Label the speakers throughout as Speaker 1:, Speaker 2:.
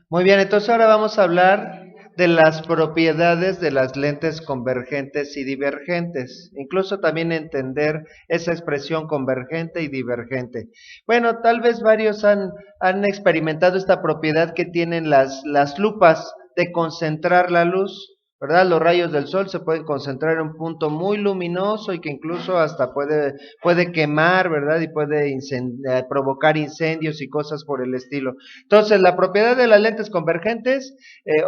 Speaker 1: Muy bien, entonces ahora vamos a hablar de las propiedades de las lentes convergentes y divergentes. Incluso también entender esa expresión convergente y divergente. Bueno, tal vez varios han experimentado esta propiedad que tienen las lupas de concentrar la luz. ¿Verdad? Los rayos del sol se pueden concentrar en un punto muy luminoso y que incluso hasta puede quemar, ¿verdad? Y puede provocar incendios y cosas por el estilo. Entonces, la propiedad de las lentes convergentes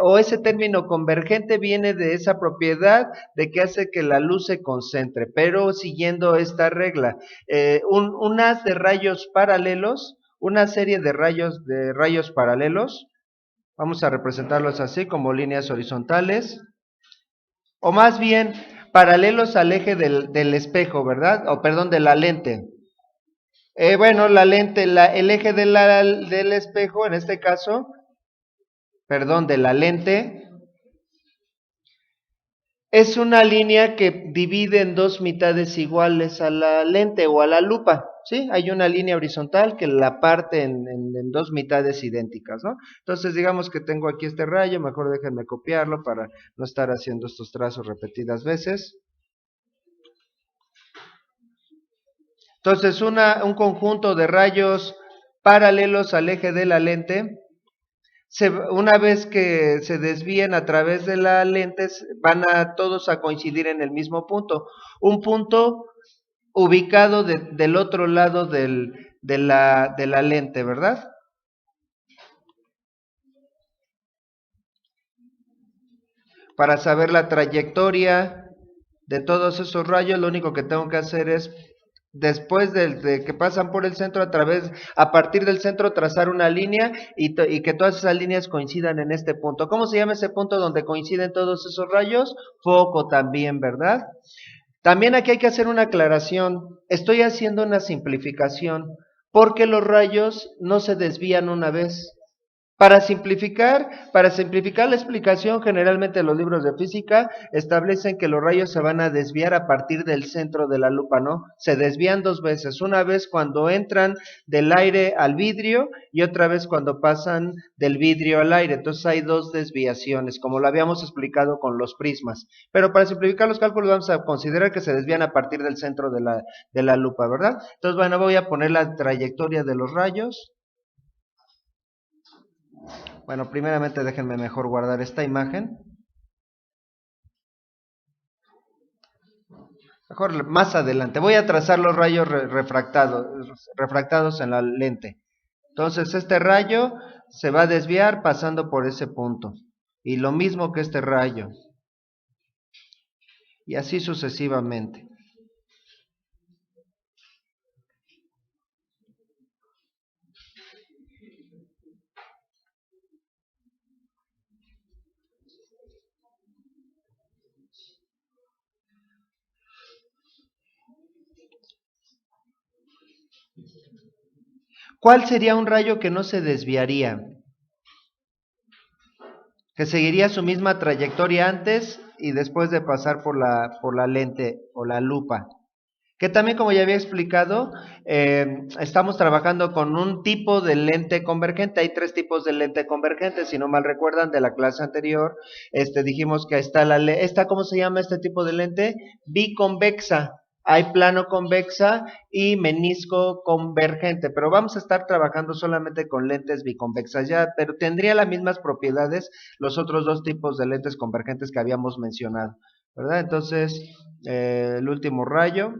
Speaker 1: o ese término convergente viene de esa propiedad de que hace que la luz se concentre, pero siguiendo esta regla. Un haz de rayos paralelos, una serie de rayos paralelos, vamos a representarlos así como líneas horizontales, o más bien paralelos al eje del espejo, ¿verdad? O perdón, de la lente. Bueno, la lente, el eje del espejo, en este caso, perdón, de la lente, es una línea que divide en dos mitades iguales a la lente o a la lupa, ¿sí? Hay una línea horizontal que la parte en dos mitades idénticas, ¿no? Entonces, digamos que tengo aquí este rayo, mejor déjenme copiarlo para no estar haciendo estos trazos repetidas veces. Entonces, un conjunto de rayos paralelos al eje de la lente, una vez que se desvíen a través de la lente, van a todos a coincidir en el mismo punto. Un punto ubicado del otro lado de la lente, ¿verdad? Para saber la trayectoria de todos esos rayos, lo único que tengo que hacer es, después de que pasan por el centro, a partir del centro, trazar una línea y que todas esas líneas coincidan en este punto. ¿Cómo se llama ese punto donde coinciden todos esos rayos? Foco también, ¿verdad? También aquí hay que hacer una aclaración. Estoy haciendo una simplificación porque los rayos no se desvían una vez. Para simplificar la explicación, generalmente los libros de física establecen que los rayos se van a desviar a partir del centro de la lupa, ¿no? Se desvían dos veces, una vez cuando entran del aire al vidrio y otra vez cuando pasan del vidrio al aire. Entonces hay dos desviaciones, como lo habíamos explicado con los prismas. Pero para simplificar los cálculos vamos a considerar que se desvían a partir del centro de la lupa, ¿verdad? Entonces, bueno, voy a poner la trayectoria de los rayos. Bueno, primeramente déjenme mejor guardar esta imagen. Mejor más adelante. Voy a trazar los rayos refractados en la lente. Entonces este rayo se va a desviar pasando por ese punto. Y lo mismo que este rayo. Y así sucesivamente. ¿Cuál sería un rayo que no se desviaría? Que seguiría su misma trayectoria antes y después de pasar por la lente o la lupa. Que también, como ya había explicado, estamos trabajando con un tipo de lente convergente. Hay tres tipos de lente convergente, si no mal recuerdan de la clase anterior, dijimos que está ¿cómo se llama este tipo de lente? Biconvexa. Hay plano convexa y menisco convergente, pero vamos a estar trabajando solamente con lentes biconvexas ya, pero tendría las mismas propiedades los otros dos tipos de lentes convergentes que habíamos mencionado, ¿verdad? Entonces, el último rayo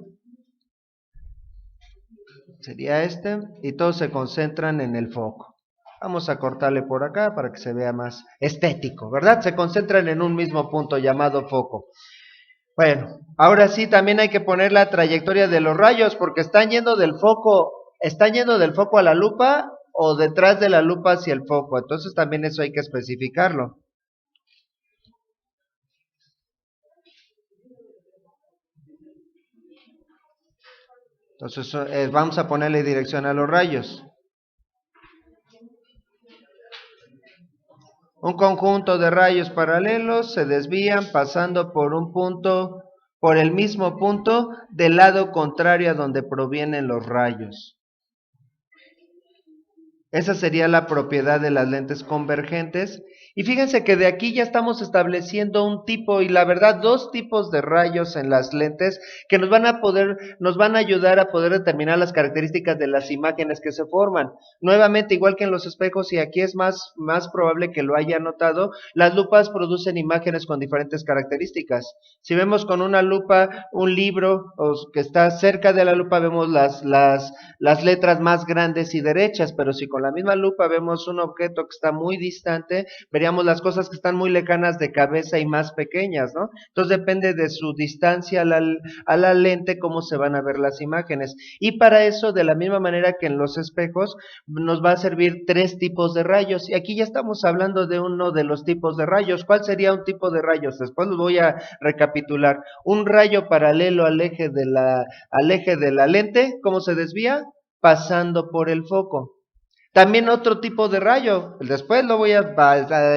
Speaker 1: sería este, y todos se concentran en el foco. Vamos a cortarle por acá para que se vea más estético, ¿verdad? Se concentran en un mismo punto llamado foco. Bueno, ahora sí también hay que poner la trayectoria de los rayos porque están yendo del foco a la lupa o detrás de la lupa hacia el foco. Entonces también eso hay que especificarlo. Entonces vamos a ponerle dirección a los rayos. Un conjunto de rayos paralelos se desvían pasando por el mismo punto del lado contrario a donde provienen los rayos. Esa sería la propiedad de las lentes convergentes. Y fíjense que de aquí ya estamos estableciendo un tipo y la verdad dos tipos de rayos en las lentes que nos van a ayudar a poder determinar las características de las imágenes que se forman. Nuevamente, igual que en los espejos, y aquí es más probable que lo haya notado, las lupas producen imágenes con diferentes características. Si vemos con una lupa un libro que está cerca de la lupa, vemos las letras más grandes y derechas, pero si con la misma lupa vemos un objeto que está muy distante, veríamos las cosas que están muy lejanas de cabeza y más pequeñas, ¿no? Entonces depende de su distancia a la lente cómo se van a ver las imágenes. Y para eso, de la misma manera que en los espejos, nos va a servir tres tipos de rayos. Y aquí ya estamos hablando de uno de los tipos de rayos. ¿Cuál sería un tipo de rayos? Después los voy a recapitular. Un rayo paralelo al eje de la lente, ¿cómo se desvía? Pasando por el foco. También otro tipo de rayo, después lo voy a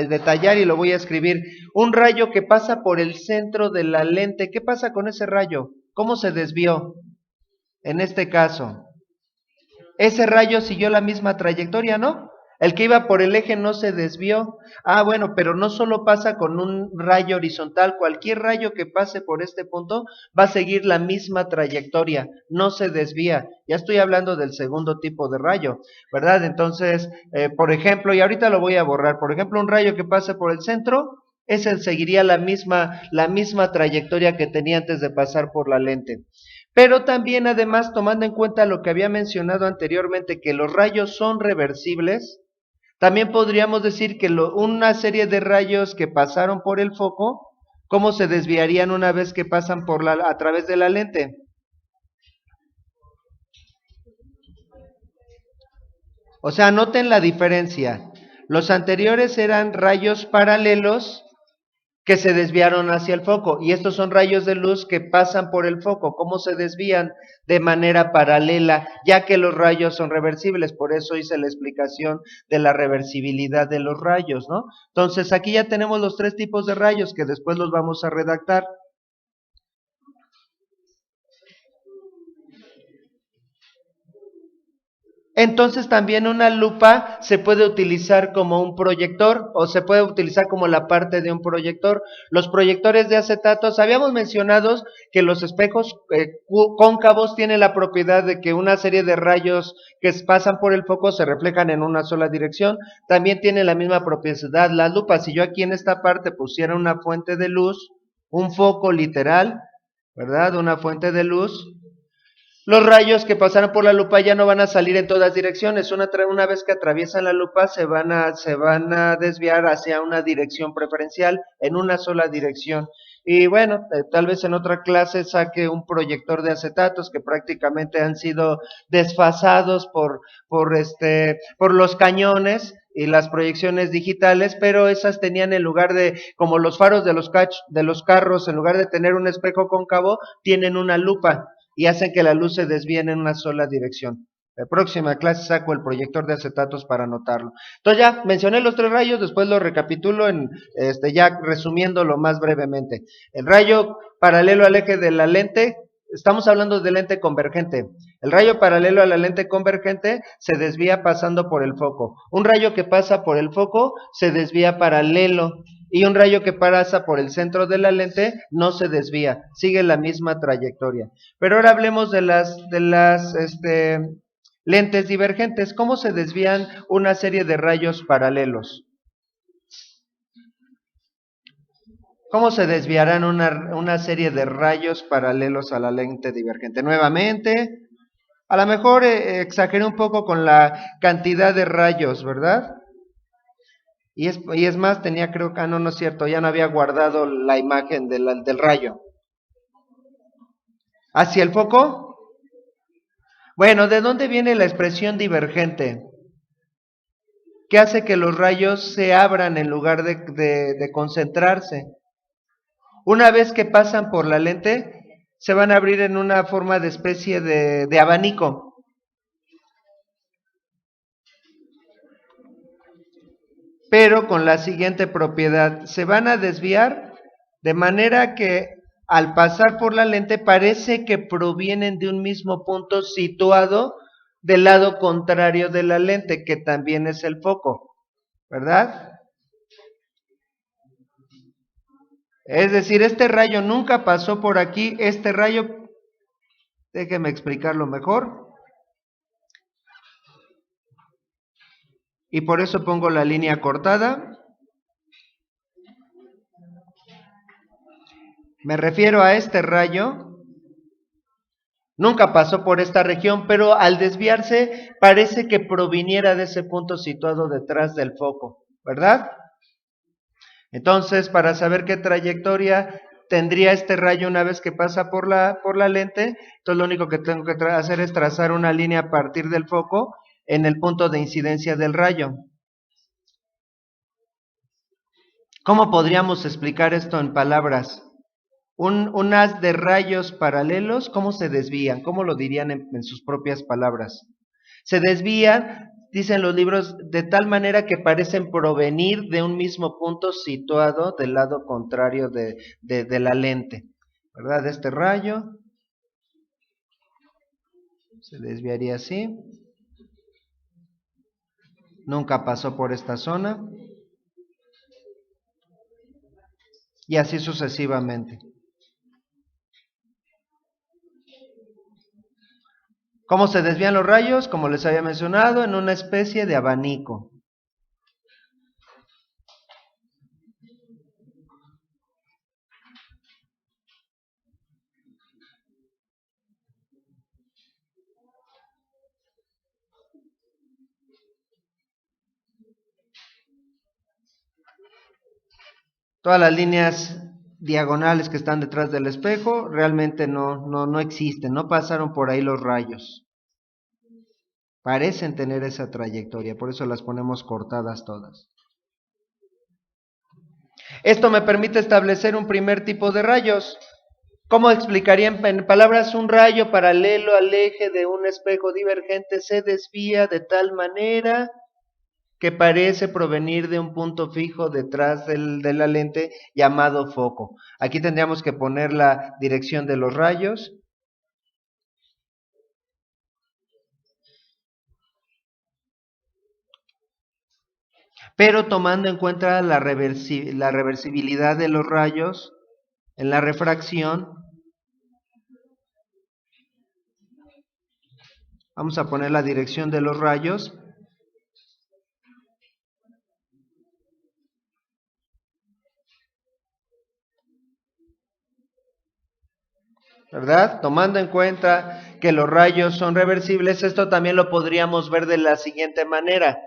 Speaker 1: detallar y lo voy a escribir. Un rayo que pasa por el centro de la lente. ¿Qué pasa con ese rayo? ¿Cómo se desvió? En este caso, ese rayo siguió la misma trayectoria, ¿no? El que iba por el eje no se desvió. Ah, bueno, pero no solo pasa con un rayo horizontal, cualquier rayo que pase por este punto va a seguir la misma trayectoria, no se desvía. Ya estoy hablando del segundo tipo de rayo, ¿verdad? Entonces, por ejemplo, y ahorita lo voy a borrar, por ejemplo, un rayo que pase por el centro, ese seguiría la misma trayectoria que tenía antes de pasar por la lente. Pero también, además, tomando en cuenta lo que había mencionado anteriormente, que los rayos son reversibles, también podríamos decir que una serie de rayos que pasaron por el foco, ¿cómo se desviarían una vez que pasan a través de la lente? O sea, noten la diferencia. Los anteriores eran rayos paralelos que se desviaron hacia el foco, y estos son rayos de luz que pasan por el foco. ¿Cómo se desvían? De manera paralela, ya que los rayos son reversibles. Por eso hice la explicación de la reversibilidad de los rayos, ¿no? Entonces aquí ya tenemos los tres tipos de rayos que después los vamos a redactar. Entonces también una lupa se puede utilizar como un proyector o se puede utilizar como la parte de un proyector. Los proyectores de acetatos, habíamos mencionado que los espejos cóncavos tienen la propiedad de que una serie de rayos que pasan por el foco se reflejan en una sola dirección. También tiene la misma propiedad la lupa. Si yo aquí en esta parte pusiera una fuente de luz, un foco literal, ¿verdad? Una fuente de luz, los rayos que pasaron por la lupa ya no van a salir en todas direcciones. Una vez que atraviesan la lupa se van a desviar hacia una dirección preferencial, en una sola dirección. Y bueno, tal vez en otra clase saque un proyector de acetatos que prácticamente han sido desfasados por los cañones y las proyecciones digitales, pero esas tenían en lugar de, como los faros de los carros, en lugar de tener un espejo cóncavo, tienen una lupa y hacen que la luz se desvíe en una sola dirección. La próxima clase saco el proyector de acetatos para anotarlo. Entonces ya mencioné los tres rayos, después lo recapitulo ya resumiéndolo más brevemente. El rayo paralelo al eje de la lente, estamos hablando de lente convergente. El rayo paralelo a la lente convergente se desvía pasando por el foco. Un rayo que pasa por el foco se desvía paralelo y un rayo que pasa por el centro de la lente no se desvía, sigue la misma trayectoria. Pero ahora hablemos de las lentes divergentes. ¿Cómo se desvían una serie de rayos paralelos? ¿Cómo se desviarán una serie de rayos paralelos a la lente divergente? Nuevamente, a lo mejor exageré un poco con la cantidad de rayos, ¿verdad? Y es más, tenía creo que, no, no es cierto, ya no había guardado la imagen del rayo. ¿Hacia el foco? Bueno, ¿de dónde viene la expresión divergente? ¿Qué hace que los rayos se abran en lugar de concentrarse? Una vez que pasan por la lente, se van a abrir en una forma de especie de abanico. Pero con la siguiente propiedad, se van a desviar de manera que al pasar por la lente parece que provienen de un mismo punto situado del lado contrario de la lente, que también es el foco, ¿verdad? Es decir, este rayo nunca pasó por aquí, este rayo, déjeme explicarlo mejor, y por eso pongo la línea cortada. Me refiero a este rayo, nunca pasó por esta región, pero al desviarse parece que proviniera de ese punto situado detrás del foco, ¿verdad? Entonces, para saber qué trayectoria tendría este rayo una vez que pasa por la lente, entonces lo único que tengo que hacer es trazar una línea a partir del foco en el punto de incidencia del rayo. ¿Cómo podríamos explicar esto en palabras? Un haz de rayos paralelos, ¿cómo se desvían? ¿Cómo lo dirían en sus propias palabras? Se desvían, dicen los libros, de tal manera que parecen provenir de un mismo punto situado del lado contrario de la lente, ¿verdad? Este rayo se desviaría así, nunca pasó por esta zona, y así sucesivamente. ¿Cómo se desvían los rayos? Como les había mencionado, en una especie de abanico. Todas las líneas diagonales que están detrás del espejo realmente no existen, no pasaron por ahí los rayos. Parecen tener esa trayectoria, por eso las ponemos cortadas todas. Esto me permite establecer un primer tipo de rayos. ¿Cómo explicaría en palabras? Un rayo paralelo al eje de un espejo divergente se desvía de tal manera que parece provenir de un punto fijo detrás de la lente llamado foco. Aquí tendríamos que poner la dirección de los rayos. Pero tomando en cuenta la reversibilidad de los rayos en la refracción, vamos a poner la dirección de los rayos. ¿Verdad? Tomando en cuenta que los rayos son reversibles, esto también lo podríamos ver de la siguiente manera.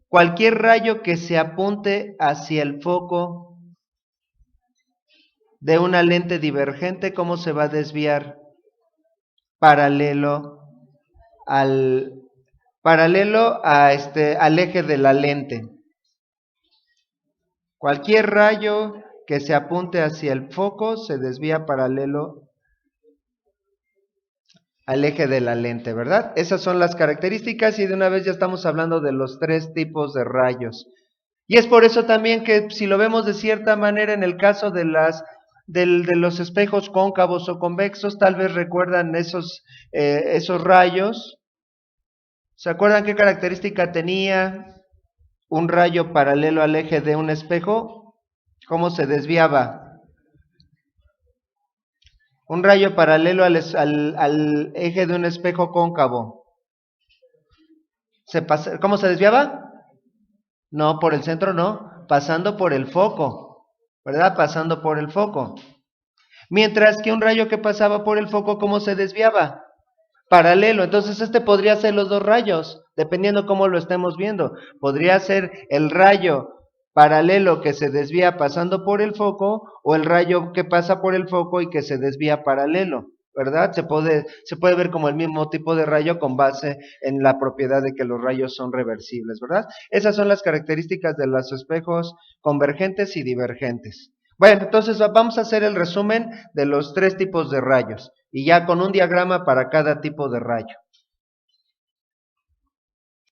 Speaker 1: Cualquier rayo que se apunte hacia el foco de una lente divergente, ¿cómo se va a desviar? Paralelo al eje de la lente. Cualquier rayo que se apunte hacia el foco se desvía paralelo al eje de la lente, ¿verdad? Esas son las características y de una vez ya estamos hablando de los tres tipos de rayos. Y es por eso también que si lo vemos de cierta manera en el caso de los espejos cóncavos o convexos, tal vez recuerdan esos rayos. ¿Se acuerdan qué característica tenía un rayo paralelo al eje de un espejo? ¿Cómo se desviaba? Un rayo paralelo al eje de un espejo cóncavo. ¿Cómo se desviaba? No, por el centro no, pasando por el foco, ¿verdad? Pasando por el foco. Mientras que un rayo que pasaba por el foco, ¿cómo se desviaba? Paralelo. Entonces este podría ser los dos rayos, dependiendo cómo lo estemos viendo. Podría ser el rayo paralelo que se desvía pasando por el foco, o el rayo que pasa por el foco y que se desvía paralelo, ¿verdad? Se puede ver como el mismo tipo de rayo con base en la propiedad de que los rayos son reversibles, ¿verdad? Esas son las características de los espejos convergentes y divergentes. Bueno, entonces vamos a hacer el resumen de los tres tipos de rayos y ya con un diagrama para cada tipo de rayo.